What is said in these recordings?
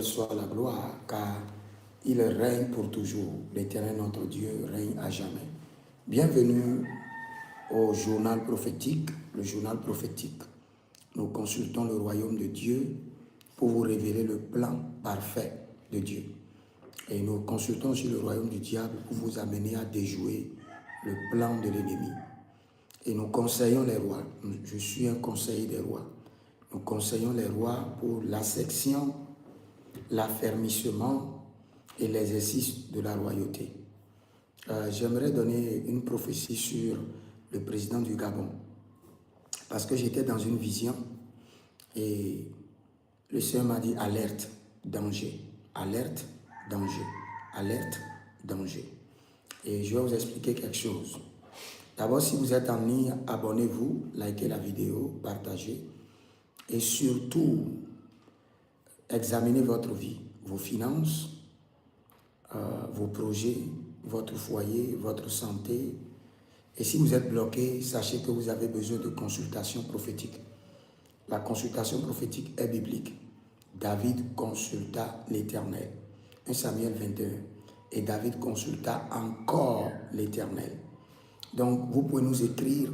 soit la gloire, car il règne pour toujours. L'Éternel, notre Dieu, règne à jamais. Bienvenue au journal prophétique. Le journal prophétique, nous consultons le royaume de Dieu pour vous révéler le plan parfait de Dieu. Et nous consultons aussi le royaume du diable pour vous amener à déjouer le plan de l'ennemi. Et nous conseillons les rois. Je suis un conseiller des rois. Nous conseillons les rois pour l'ascension, l'affermissement et l'exercice de la royauté. J'aimerais donner une prophétie sur le président du Gabon. Parce que j'étais dans une vision et le Seigneur m'a dit alerte, danger, alerte, danger, alerte, danger. Et je vais vous expliquer quelque chose. D'abord, si vous êtes en ligne, abonnez-vous, likez la vidéo, partagez. Et surtout, examinez votre vie, vos finances, vos projets, votre foyer, votre santé. Et si vous êtes bloqué, sachez que vous avez besoin de consultation prophétique. La consultation prophétique est biblique. David consulta l'Éternel. 1 Samuel 21. Et David consulta encore l'Éternel. Donc, vous pouvez nous écrire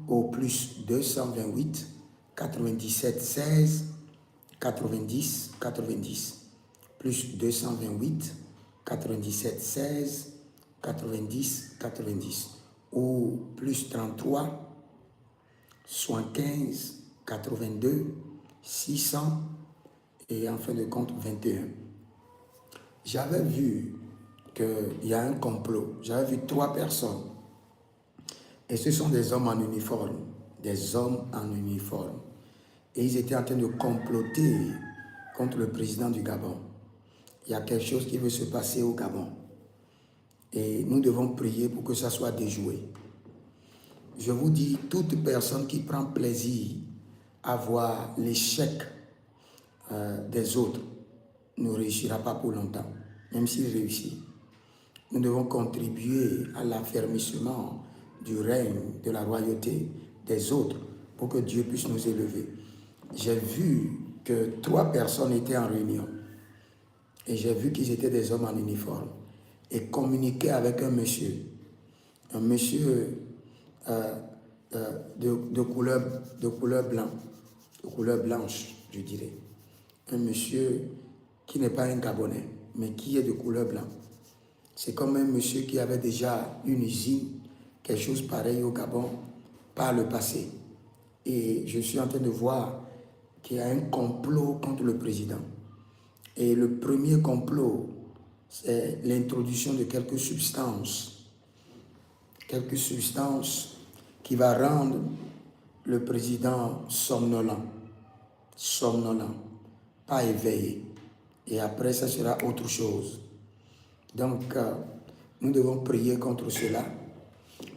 au plus 228 97 16 90 90. Plus 228 97 16 90 90. Ou plus 33 75 82 600 et en fin de compte 21. J'avais vu qu'il y a un complot. J'avais vu 3 personnes. Et ce sont des hommes en uniforme. Des hommes en uniforme. Et ils étaient en train de comploter contre le président du Gabon. Il y a quelque chose qui veut se passer au Gabon. Et nous devons prier pour que ça soit déjoué. Je vous dis, toute personne qui prend plaisir à voir l'échec des autres ne réussira pas pour longtemps, même s'il réussit. Nous devons contribuer à l'affermissement du règne, de la royauté des autres pour que Dieu puisse nous élever. J'ai vu que 3 personnes étaient en réunion et j'ai vu qu'ils étaient des hommes en uniforme et communiquaient avec un monsieur de couleur blanche, je dirais. Un monsieur qui n'est pas un Gabonais, mais qui est de couleur blanche. C'est comme un monsieur qui avait déjà une usine, quelque chose pareil au Gabon, par le passé. Et je suis en train de voir qu'il y a un complot contre le président. Et le premier complot, c'est l'introduction de quelques substances qui va rendre le président somnolent, pas éveillé. Et après, ça sera autre chose. Donc, nous devons prier contre cela.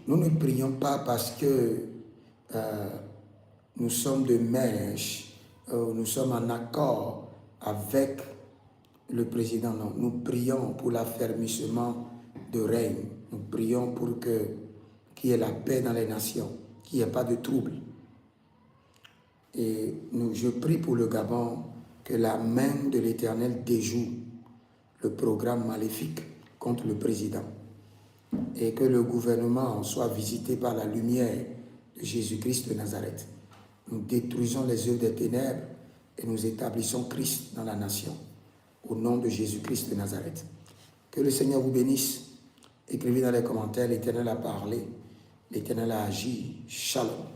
Nous ne prions pas parce que nous sommes de mèche, nous sommes en accord avec le président. Non, nous prions pour l'affermissement de règne. Nous prions pour qu'il y ait la paix dans les nations, qu'il n'y ait pas de trouble. Et je prie pour le Gabon que la main de l'Éternel déjoue le programme maléfique contre le président et que le gouvernement soit visité par la lumière de Jésus-Christ de Nazareth. Nous détruisons les œuvres des ténèbres et nous établissons Christ dans la nation. Au nom de Jésus-Christ de Nazareth. Que le Seigneur vous bénisse. Écrivez dans les commentaires, l'Éternel a parlé, l'Éternel a agi. Shalom.